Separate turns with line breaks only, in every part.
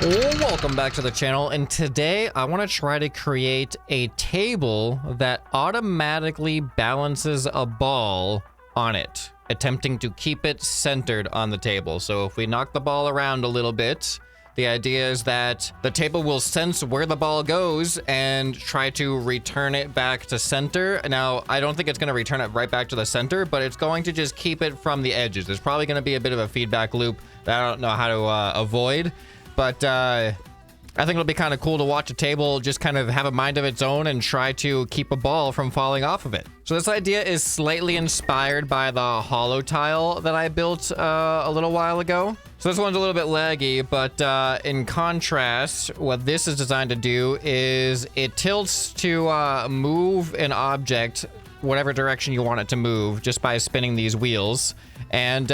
Welcome back to the channel, and today I want to try to create a table that automatically balances a ball on it, attempting to keep it centered on the table. So if we knock the ball around a little bit, the idea is that the table will sense where the ball goes and try to return it back to center. Now, I don't think it's going to return it right back to the center, but it's going to just keep it from the edges. There's probably going to be a bit of a feedback loop that I don't know how to avoid. But I think it'll be kind of cool to watch a table just kind of have a mind of its own and try to keep a ball from falling off of it. So this idea is slightly inspired by the hollow tile that I built a little while ago. So this one's a little bit laggy, but in contrast, what this is designed to do is it tilts to move an object whatever direction you want it to move just by spinning these wheels. And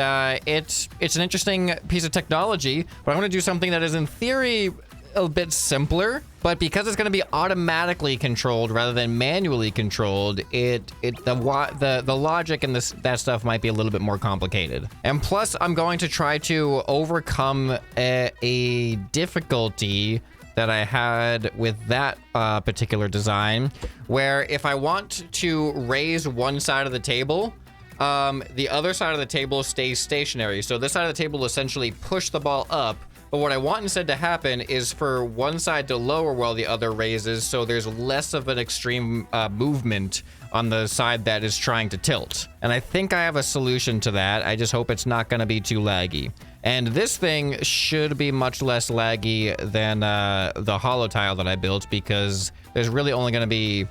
it's an interesting piece of technology, but I'm going to do something that is in theory a bit simpler, but because it's going to be automatically controlled rather than manually controlled, the logic and that stuff might be a little bit more complicated. And plus, I'm going to try to overcome a difficulty that I had with that particular design, where if I want to raise one side of the table, the other side of the table stays stationary. So this side of the table will essentially push the ball up. But what I want instead to happen is for one side to lower while the other raises, so there's less of an extreme movement on the side that is trying to tilt. And I think I have a solution to that. I just hope it's not going to be too laggy. And this thing should be much less laggy than the hollow tile that I built, because there's really only going to be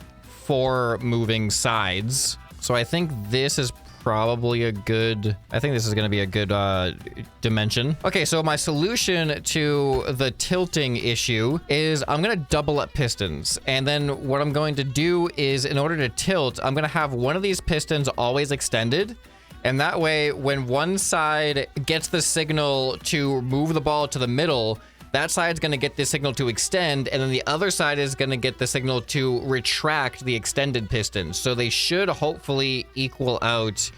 4 moving sides. So I think this is probably a good, this is going to be a good dimension. Okay, so my solution to the tilting issue is I'm going to double up pistons. And then what I'm going to do is, in order to tilt, I'm going to have one of these pistons always extended. And that way, when one side gets the signal to move the ball to the middle, that side's going to get the signal to extend, and then the other side is going to get the signal to retract the extended piston. So they should hopefully equal out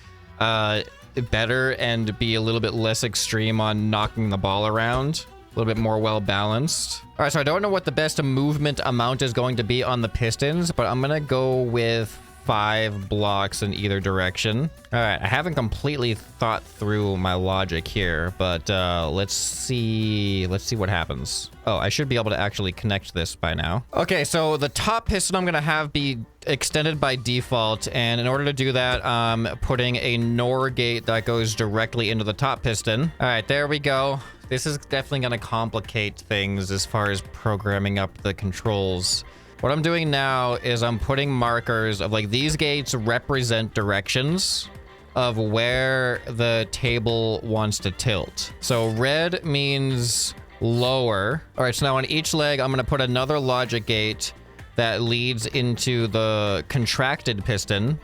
better and be a little bit less extreme on knocking the ball around. A little bit more well-balanced. All right, so I don't know what the best movement amount is going to be on the pistons, but I'm going to go with 5 blocks in either direction. All right, I haven't completely thought through my logic here, but let's see what happens. Oh, I should be able to actually connect this by now. Okay, so the top piston I'm gonna have be extended by default, and in order to do that, I'm putting a NOR gate that goes directly into the top piston. All right, there we go. This is definitely gonna complicate things as far as programming up the controls. What I'm doing now is I'm putting markers of, like, these gates represent directions of where the table wants to tilt. So red means lower. All right, so now on each leg, I'm going to put another logic gate that leads into the contracted piston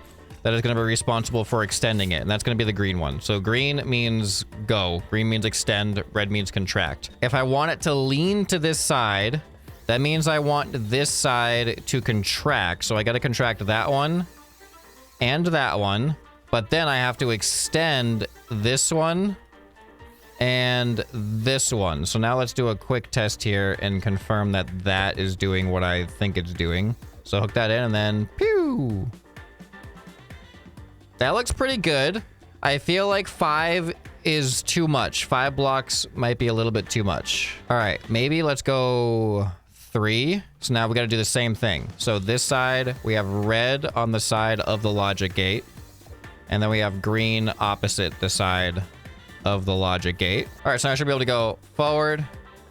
that is going to be responsible for extending it. And that's going to be the green one. So green means go. Green means extend. Red means contract. If I want it to lean to this side, that means I want this side to contract. So I got to contract that one and that one. But then I have to extend this one and this one. So now let's do a quick test here and confirm that that is doing what I think it's doing. So hook that in and then pew. That looks pretty good. I feel like 5 is too much. 5 blocks might be a little bit too much. All right, maybe let's go 3. So now we got to do the same thing. So this side, we have red on the side of the logic gate. And then we have green opposite the side of the logic gate. All right, so I should be able to go forward.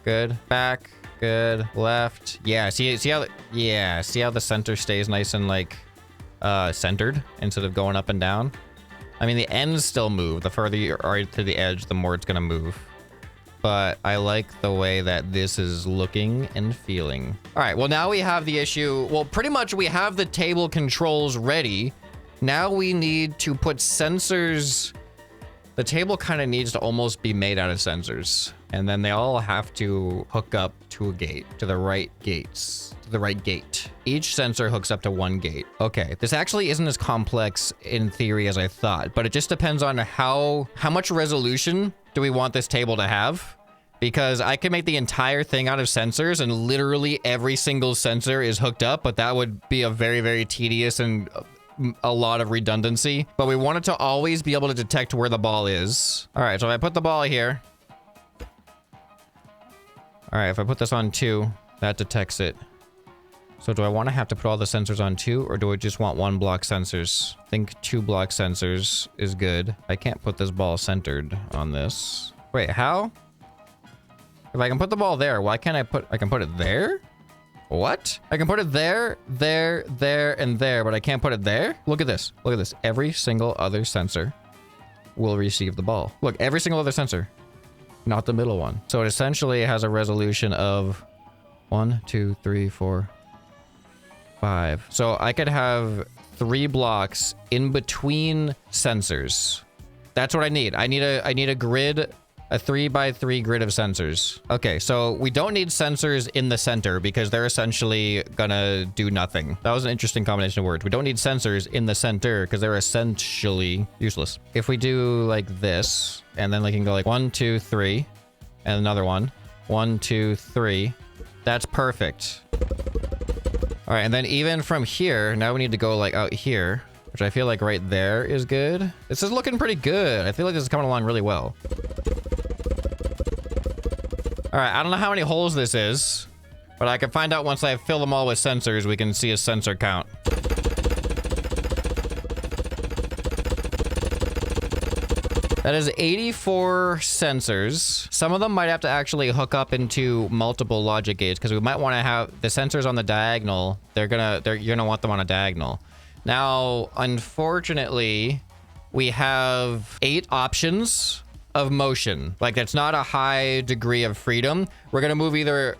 Good. Back. Good. Left. Yeah, see how the center stays nice and, like, centered instead of going up and down? I mean, the ends still move. The further you are to the edge, the more it's going to move. But I like the way that this is looking and feeling. All right, well, now we have the issue. Well, pretty much we have the table controls ready. Now we need to put sensors. The table kind of needs to almost be made out of sensors. And then they all have to hook up to a gate, to the right gates, to the right gate. Each sensor hooks up to one gate. Okay, this actually isn't as complex in theory as I thought, but it just depends on how much resolution do we want this table to have? because I can make the entire thing out of sensors and literally every single sensor is hooked up, but that would be a very, very tedious and a lot of redundancy. But we want it to always be able to detect where the ball is. All right, so if I put the ball here. All right, if I put this on 2, that detects it. So do I want to have to put all the sensors on 2, or do I just want 1 block sensors? I think 2 block sensors is good. I can't put this ball centered on this. Wait, how? If I can put the ball there, why can't I can put it there? What? I can put it there, there, there, and there, but I can't put it there? Look at this. Look at this. Every single other sensor will receive the ball. Look, every single other sensor, not the middle one. So it essentially has a resolution of 1, 2, 3, 4, 5. So I could have 3 blocks in between sensors. That's what I need. I need a grid, a 3x3 grid of sensors. Okay, so we don't need sensors in the center because they're essentially gonna do nothing. That was an interesting combination of words. We don't need sensors in the center because they're essentially useless. If we do like this, and then we can go like 1, 2, 3, and another one. 1, 2, 3. That's perfect. All right, and then even from here, now we need to go like out here, which I feel like right there is good. This is looking pretty good. I feel like this is coming along really well. All right, I don't know how many holes this is, but I can find out once I fill them all with sensors. We can see a sensor count. That is 84 sensors. Some of them might have to actually hook up into multiple logic gates because we might want to have the sensors on the diagonal. You're gonna want them on a diagonal. Now, unfortunately, we have 8 options of motion. Like, that's not a high degree of freedom. We're gonna move either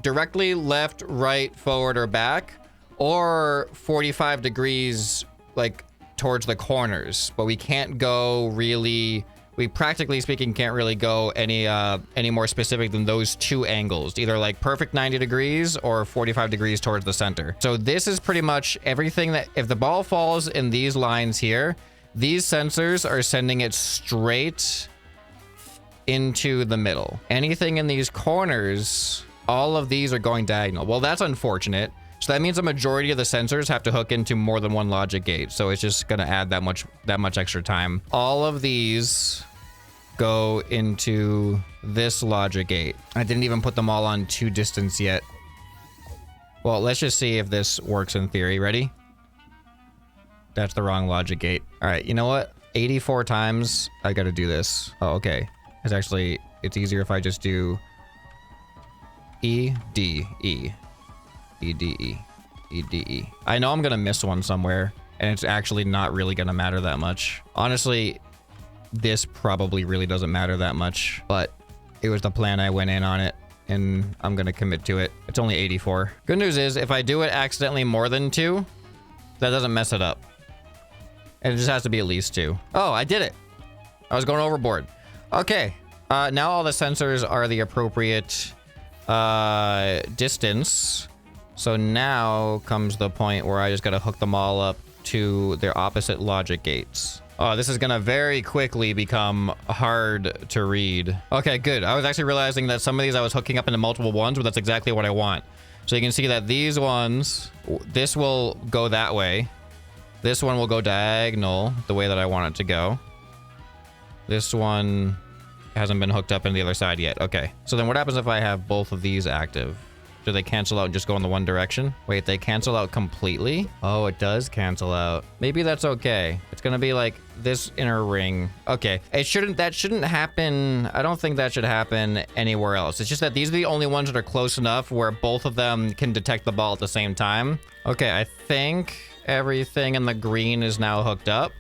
directly left, right, forward, or back, or 45 degrees, like, towards the corners, but we can't go really, we practically speaking can't really go any more specific than those 2 angles, either like perfect 90 degrees or 45 degrees towards the center. So this is pretty much everything that, if the ball falls in these lines here, these sensors are sending it straight into the middle. Anything in these corners, all of these are going diagonal. Well, that's unfortunate. So that means a majority of the sensors have to hook into more than 1 logic gate. So it's just gonna add that much extra time. All of these go into this logic gate. I didn't even put them all on 2 distance yet. Well, let's just see if this works in theory. Ready? That's the wrong logic gate. All right, you know what? 84 times, I gotta do this. Oh, okay. It's easier if I just do E, D, E. E, D, E, E, D, E. I know I'm gonna miss one somewhere, and it's actually not really gonna matter that much. Honestly, this probably really doesn't matter that much, but it was the plan. I went in on it, and I'm gonna commit to it. It's only 84. Good news is, if I do it accidentally more than 2, that doesn't mess it up. And it just has to be at least 2. Oh, I did it. I was going overboard. Okay, now all the sensors are the appropriate distance. So now comes the point where I just gotta hook them all up to their opposite logic gates. Oh, this is gonna very quickly become hard to read. Okay, good. I was actually realizing that some of these I was hooking up into multiple ones, but that's exactly what I want. So you can see that these ones, this will go that way. This one will go diagonal the way that I want it to go. This one hasn't been hooked up in the other side yet. Okay, so then what happens if I have both of these active? Do they cancel out and just go in the one direction? Wait, they cancel out completely? Oh, it does cancel out. Maybe that's okay. It's gonna be like this inner ring. Okay, that shouldn't happen. I don't think that should happen anywhere else. It's just that these are the only ones that are close enough where both of them can detect the ball at the same time. Okay, I think everything in the green is now hooked up.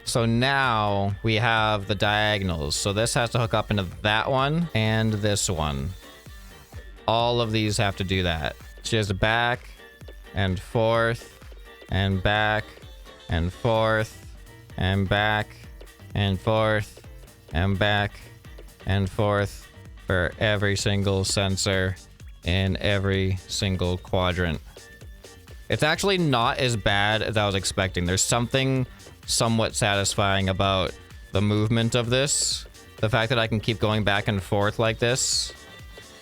So now we have the diagonals. So this has to hook up into that one and this one. All of these have to do that. Just back and forth and back and forth and back and forth and back and forth for every single sensor in every single quadrant. It's actually not as bad as I was expecting. There's something somewhat satisfying about the movement of this. The fact that I can keep going back and forth like this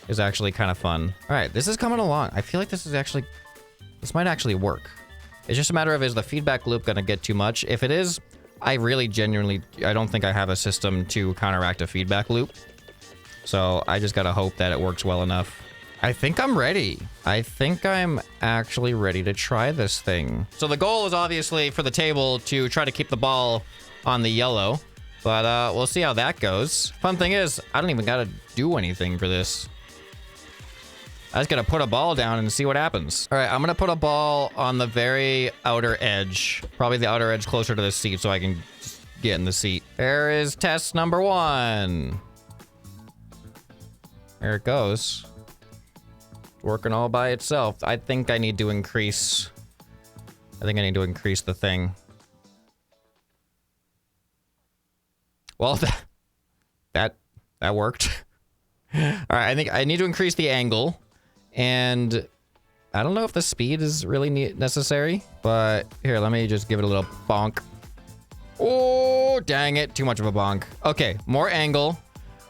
is actually kind of fun. All right, this is coming along. I feel like this might actually work. It's just a matter of, is the feedback loop gonna get too much? If it is, I really genuinely, I don't think I have a system to counteract a feedback loop. So I just gotta hope that it works well enough. I think I'm ready. I think I'm actually ready to try this thing. So the goal is obviously for the table to try to keep the ball on the yellow, but we'll see how that goes. Fun thing is, I don't even gotta do anything for this. I just gotta put a ball down and see what happens. All right, I'm gonna put a ball on the very outer edge. Probably the outer edge closer to the seat so I can just get in the seat. There is test number 1. There it goes. Working all by itself. I think I need to increase the thing. Well, that worked. All right, I think I need to increase the angle, and I don't know if the speed is really necessary, but here, let me just give it a little bonk. Oh, dang it, too much of a bonk. Okay, more angle.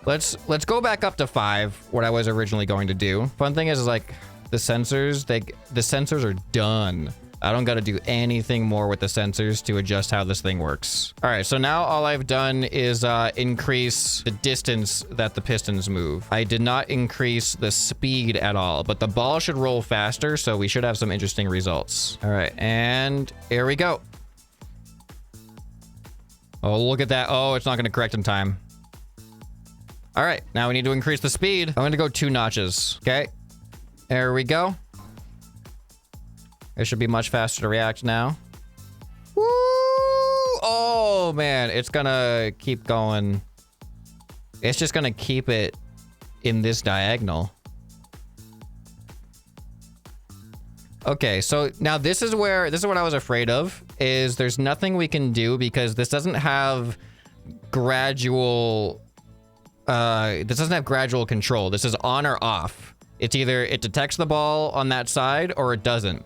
Let's go back up to 5, what I was originally going to do. Fun thing is like the sensors, the sensors are done. I don't got to do anything more with the sensors to adjust how this thing works. All right, so now all I've done is increase the distance that the pistons move. I did not increase the speed at all, but the ball should roll faster, so we should have some interesting results. All right, and here we go. Oh, look at that. Oh, it's not going to correct in time. All right, now we need to increase the speed. I'm going to go 2 notches. Okay, there we go. It should be much faster to react now. Woo! Oh, man, it's going to keep going. It's just going to keep it in this diagonal. Okay, so now this is what I was afraid of, is there's nothing we can do because this doesn't have gradual... this doesn't have gradual control. This is on or off. It's either it detects the ball on that side or it doesn't.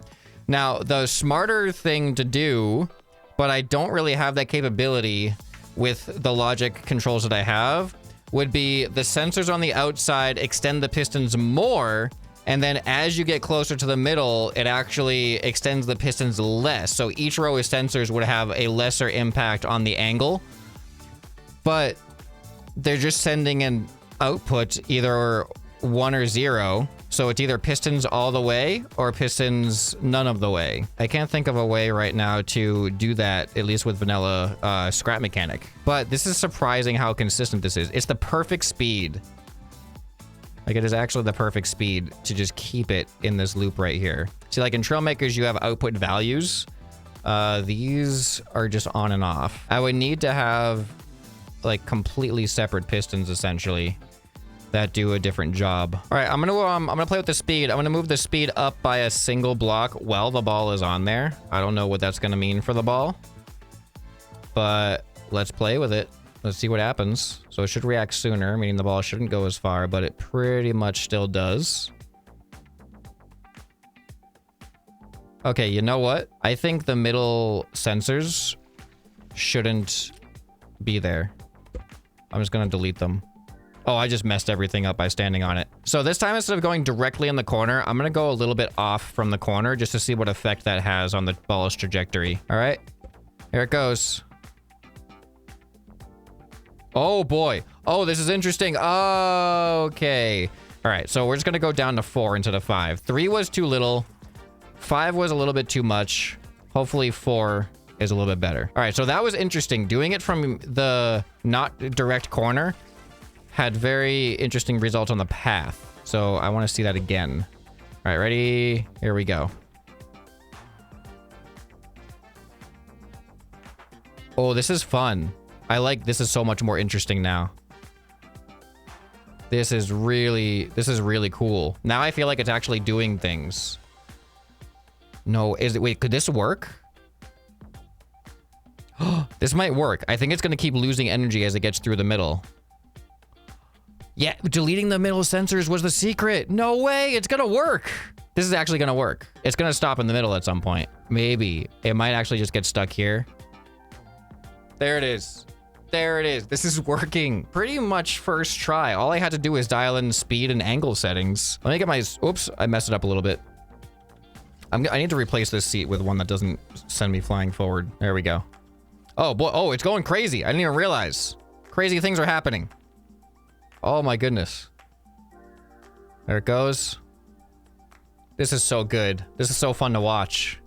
Now, the smarter thing to do, but I don't really have that capability with the logic controls that I have, would be the sensors on the outside extend the pistons more, and then as you get closer to the middle, it actually extends the pistons less. So each row of sensors would have a lesser impact on the angle, but they're just sending an output either 1 or 0. So it's either pistons all the way or pistons none of the way. I can't think of a way right now to do that, at least with vanilla scrap mechanic. But this is surprising how consistent this is. It's the perfect speed. Like, it is actually the perfect speed to just keep it in this loop right here. See, like in Trailmakers, you have output values. These are just on and off. I would need to have like completely separate pistons essentially that do a different job. All right, I'm gonna play with the speed. I'm gonna move the speed up by a single block while the ball is on there. I don't know what that's gonna mean for the ball, but let's play with it. Let's see what happens. So it should react sooner, meaning the ball shouldn't go as far, but it pretty much still does. Okay, you know what? I think the middle sensors shouldn't be there. I'm just gonna delete them. Oh, I just messed everything up by standing on it. So this time, instead of going directly in the corner, I'm gonna go a little bit off from the corner just to see what effect that has on the ball's trajectory. All right, here it goes. Oh boy. Oh, this is interesting. Okay. All right, so we're just gonna go down to 4 instead of 5. 3 was too little. 5 was a little bit too much. Hopefully 4 is a little bit better. All right, so that was interesting. Doing it from the not direct corner had very interesting results on the path. So I want to see that again. All right, ready? Here we go. Oh, this is fun. This is so much more interesting now. This is really cool. Now I feel like it's actually doing things. No, wait, could this work? This might work. I think it's going to keep losing energy as it gets through the middle. Yeah, deleting the middle sensors was the secret. No way, it's going to work. This is actually going to work. It's going to stop in the middle at some point. Maybe. It might actually just get stuck here. There it is. There it is. This is working pretty much first try. All I had to do is dial in speed and angle settings. Let me get my, oops, I messed it up a little bit. I need to replace this seat with one that doesn't send me flying forward. There we go. Oh boy, oh, it's going crazy. I didn't even realize. Crazy things are happening. Oh my goodness. There it goes. This is so good. This is so fun to watch.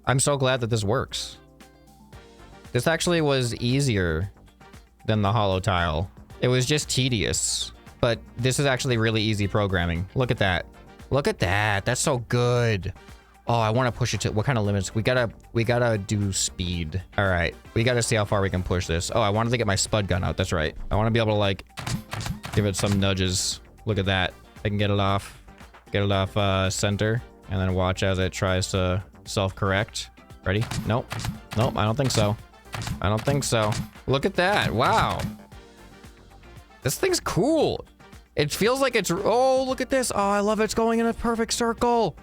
I'm so glad that this works. This actually was easier than the hollow tile. It was just tedious, but this is actually really easy programming. Look at that. Look at that. That's so good. Oh, I want to push it to what kind of limits? We gotta do speed. All right. We gotta see how far we can push this. Oh, I wanted to get my spud gun out. That's right. I want to be able to like give it some nudges. Look at that. I can get it off center and then watch as it tries to self-correct. Ready? Nope. Nope. I don't think so. I don't think so. Look at that. Wow. This thing's cool. It feels like it's... Oh, look at this. Oh, I love it. It's going in a perfect circle.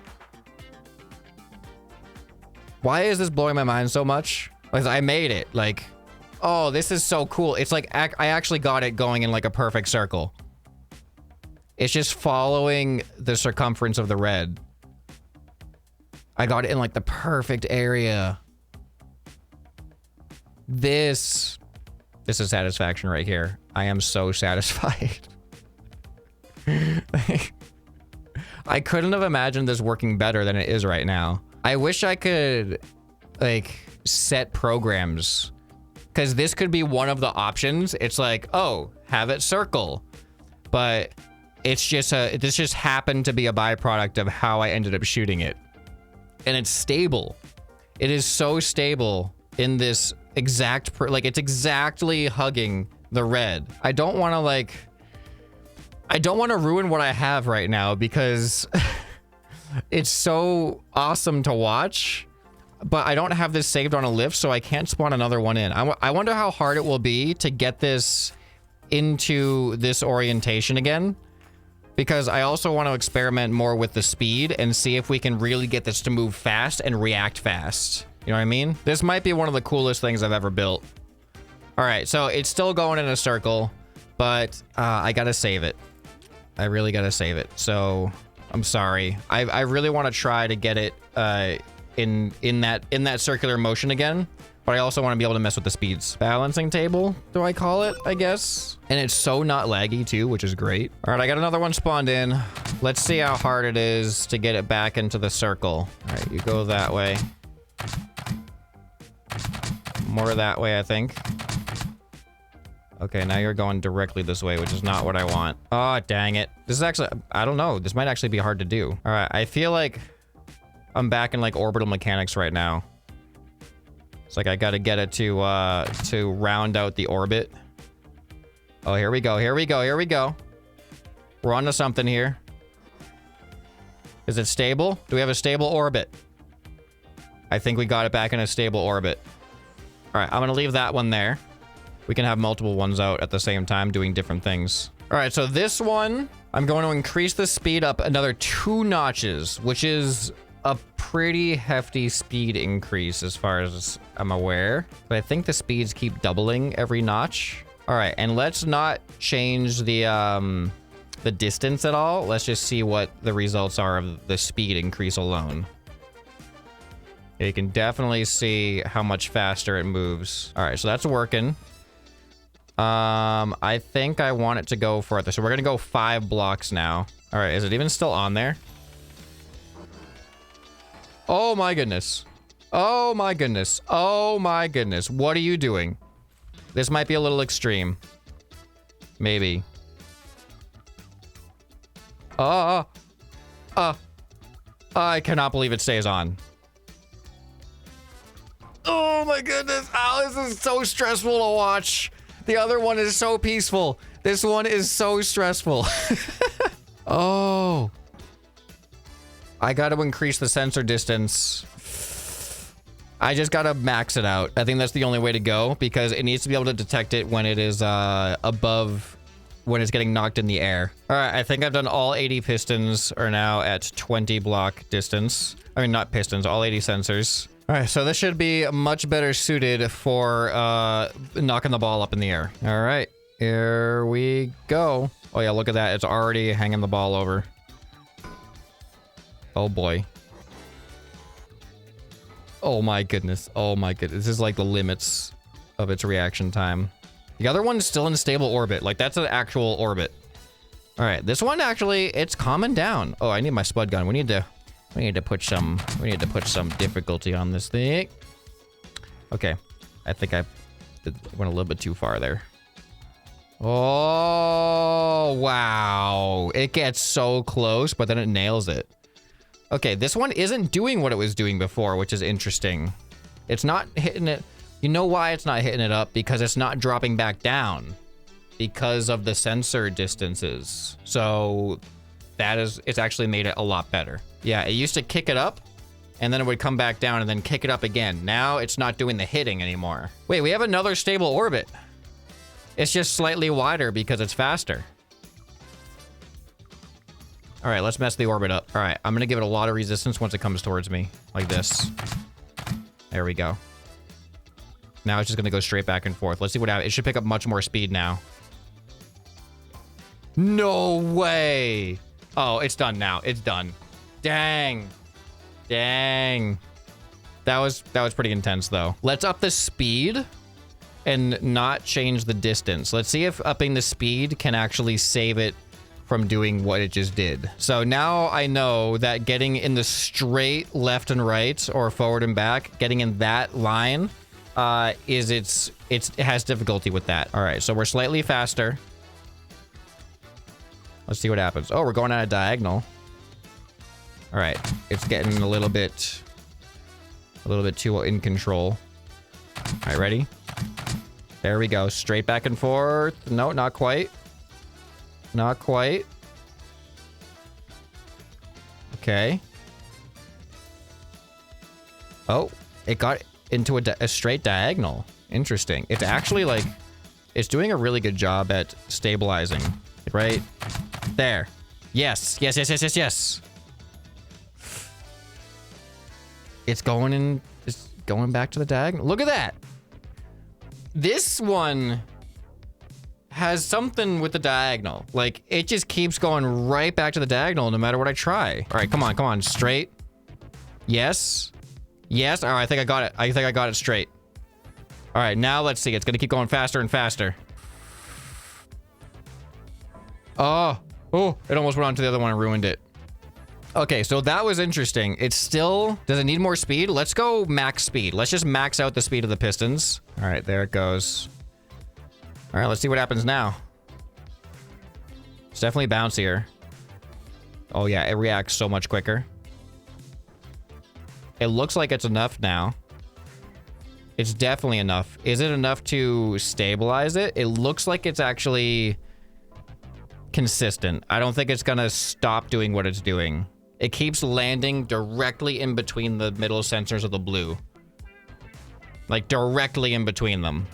Why is this blowing my mind so much? Because I made it. Like, oh, this is so cool. It's like I actually got it going in like a perfect circle. It's just following the circumference of the red. I got it in like the perfect area. This is satisfaction right here. I am so satisfied. I couldn't have imagined this working better than it is right now. I wish I could like set programs, because this could be one of the options. It's like, oh, have it circle, but it's just this just happened to be a byproduct of how I ended up shooting it. And it's stable. It is so stable in this exact, like it's exactly hugging the red. I don't want to ruin what I have right now because it's so awesome to watch, but I don't have this saved on a lift, so I can't spawn another one in. I wonder how hard it will be to get this into this orientation again, because I also want to experiment more with the speed and see if we can really get this to move fast and react fast. You know what I mean? This might be one of the coolest things I've ever built. All right, so it's still going in a circle, but I gotta save it. I really gotta save it. So I'm sorry. I really want to try to get it in that circular motion again, but I also want to be able to mess with the speeds. Balancing table, do I call it? I guess. And it's so not laggy too, which is great. All right, I got another one spawned in. Let's see how hard it is to get it back into the circle. All right, you go that way. More that way, I think. Okay, now you're going directly this way, which is not what I want. Oh, dang it. This is actually, I don't know. This might actually be hard to do. All right, I feel like I'm back in like orbital mechanics right now. It's like I gotta get it to round out the orbit. Oh, here we go, here we go, here we go. We're onto something here. Is it stable? Do we have a stable orbit? I think we got it back in a stable orbit. All right, I'm gonna leave that one there. We can have multiple ones out at the same time doing different things. All right, so this one, I'm going to increase the speed up another 2 notches, which is a pretty hefty speed increase as far as I'm aware. But I think the speeds keep doubling every notch. All right, and let's not change the distance at all. Let's just see what the results are of the speed increase alone. You can definitely see how much faster it moves. All right, so that's working. I think I want it to go further. So we're gonna go 5 blocks now. All right, is it even still on there? Oh my goodness. Oh my goodness. Oh my goodness. What are you doing? This might be a little extreme. Maybe. I cannot believe it stays on. Oh my goodness. Oh, this is so stressful to watch. The other one is so peaceful. This one is so stressful. Oh. I got to increase the sensor distance. I just got to max it out. I think that's the only way to go because it needs to be able to detect it when it is above, when it's getting knocked in the air. All right, I think I've done all 80 pistons are now at 20 block distance. I mean, not pistons, all 80 sensors. All right, so this should be much better suited for knocking the ball up in the air. All right, here we go. Oh yeah, look at that. It's already hanging the ball over. Oh boy. Oh my goodness. Oh my goodness. This is like the limits of its reaction time. The other one's still in stable orbit. Like that's an actual orbit. All right, this one actually, it's calming down. Oh, I need my spud gun. We need to put some difficulty on this thing. Okay, I think I went a little bit too far there. Oh, wow. It gets so close, but then it nails it. Okay, this one isn't doing what it was doing before, which is interesting. It's not hitting it. You know why it's not hitting it up? Because it's not dropping back down because of the sensor distances. So it's actually made it a lot better. Yeah, it used to kick it up and then it would come back down and then kick it up again. Now it's not doing the hitting anymore. Wait, we have another stable orbit. It's just slightly wider because it's faster. All right, let's mess the orbit up. All right, I'm gonna give it a lot of resistance once it comes towards me, like this. There we go. Now it's just gonna go straight back and forth. Let's see what happens. It should pick up much more speed now. No way. Oh, it's done now. It's done. Dang. Dang. That was pretty intense though. Let's up the speed and not change the distance. Let's see if upping the speed can actually save it from doing what it just did. So now I know that getting in the straight left and right or forward and back, getting in that line, it has difficulty with that. All right, so we're slightly faster. Let's see what happens. Oh, we're going on a diagonal. All right, it's getting a little bit too in control. All right, ready? There we go. Straight back and forth. No, not quite. Not quite. Okay. Oh, it got into a straight diagonal. Interesting. It's actually like, it's doing a really good job at stabilizing. Right there. Yes. Yes, yes, yes, yes, yes. It's going back to the diagonal. Look at that. This one has something with the diagonal. Like, it just keeps going right back to the diagonal no matter what I try. All right, come on, come on. Straight. Yes. Yes. All right, I think I got it. I think I got it straight. All right, now let's see. It's going to keep going faster and faster. Oh, it almost went on to the other one and ruined it. Okay, so that was interesting. It's still, does it need more speed? Let's go max speed. Let's just max out the speed of the pistons. All right, there it goes. All right, let's see what happens now. It's definitely bouncier. Oh yeah, it reacts so much quicker. It looks like it's enough now. It's definitely enough. Is it enough to stabilize it? It looks like it's actually consistent. I don't think it's gonna stop doing what it's doing. It keeps landing directly in between the middle sensors of the blue. Like directly in between them.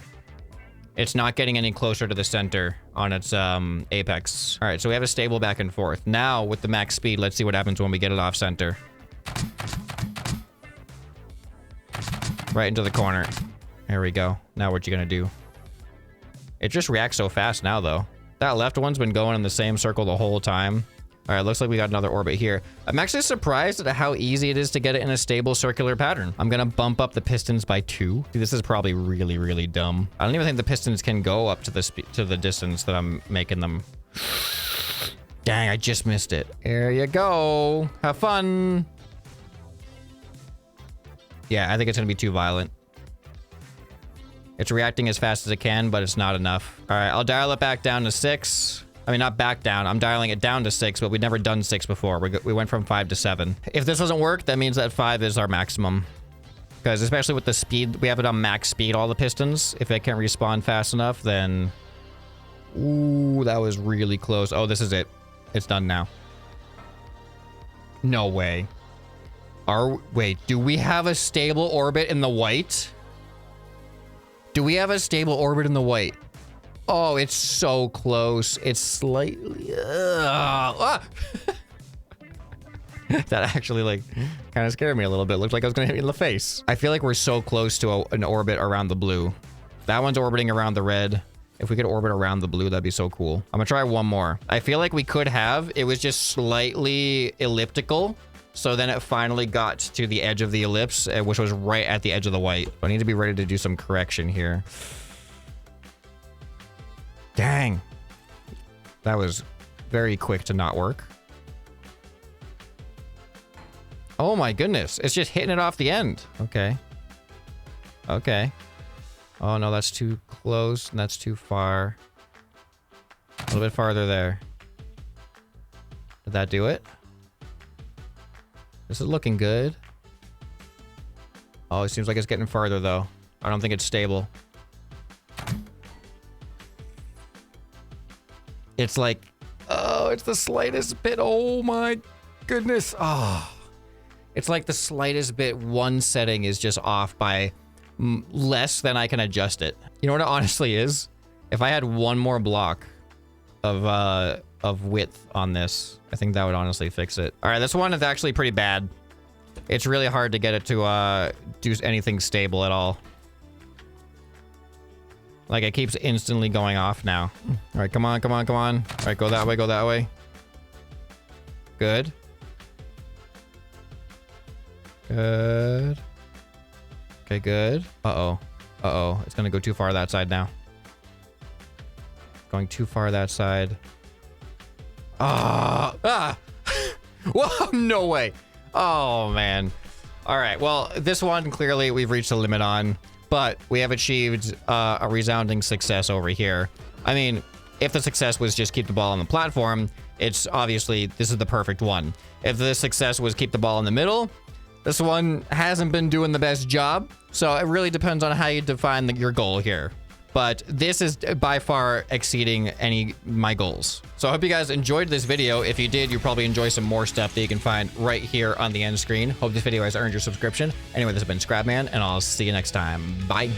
It's not getting any closer to the center on its apex. All right, so we have a stable back and forth. Now with the max speed, let's see what happens when we get it off center. Right into the corner. There we go. Now what you gonna do? It just reacts so fast now though. That left one's been going in the same circle the whole time. All right, looks like we got another orbit here. I'm actually surprised at how easy it is to get it in a stable circular pattern. I'm gonna bump up the pistons by 2. This is probably really, really dumb. I don't even think the pistons can go up to the distance that I'm making them. Dang, I just missed it. There you go. Have fun. Yeah, I think it's gonna be too violent. It's reacting as fast as it can, but it's not enough. All right, I'll dial it back down to 6. I mean, not back down. I'm dialing it down to 6, but we've never done 6 before. We went from 5 to 7. If this doesn't work, that means that 5 is our maximum. Because especially with the speed, we have it on max speed, all the pistons. If it can't respawn fast enough, then... Ooh, that was really close. Oh, this is it. It's done now. No way. Wait, do we have a stable orbit in the white? Do we have a stable orbit in the white? Oh, it's so close. It's slightly... That actually like kind of scared me a little bit. Looked like I was gonna hit me in the face. I feel like we're so close to an orbit around the blue. That one's orbiting around the red. If we could orbit around the blue, that'd be so cool. I'm gonna try one more. I feel like we could have. It was just slightly elliptical. So then it finally got to the edge of the ellipse, which was right at the edge of the white. I need to be ready to do some correction here. Dang. That was very quick to not work. Oh my goodness. It's just hitting it off the end. Okay. Okay. Oh no, that's too close and that's too far. A little bit farther there. Did that do it? This is looking good. Oh, it seems like it's getting farther though. I don't think it's stable. It's like, oh, it's the slightest bit. Oh my goodness. Oh, it's like the slightest bit. One setting is just off by less than I can adjust it. You know what it honestly is? If I had one more block of width on this, I think that would honestly fix it. All right, this one is actually pretty bad. It's really hard to get it to do anything stable at all. Like it keeps instantly going off now. All right, come on, come on, come on. All right, go that way, go that way. Good. Good. Okay, good. Uh-oh. Uh-oh. It's gonna go too far that side now. Going too far that side. Ah! Ah! Whoa, no way. Oh, man. All right, well, this one, clearly, we've reached the limit on, but we have achieved a resounding success over here. I mean, if the success was just keep the ball on the platform, it's obviously, this is the perfect one. If the success was keep the ball in the middle, this one hasn't been doing the best job. So it really depends on how you define your goal here. But this is by far exceeding my goals. So I hope you guys enjoyed this video. If you did, you probably enjoy some more stuff that you can find right here on the end screen. Hope this video has earned your subscription. Anyway, this has been ScrapMan, and I'll see you next time. Bye.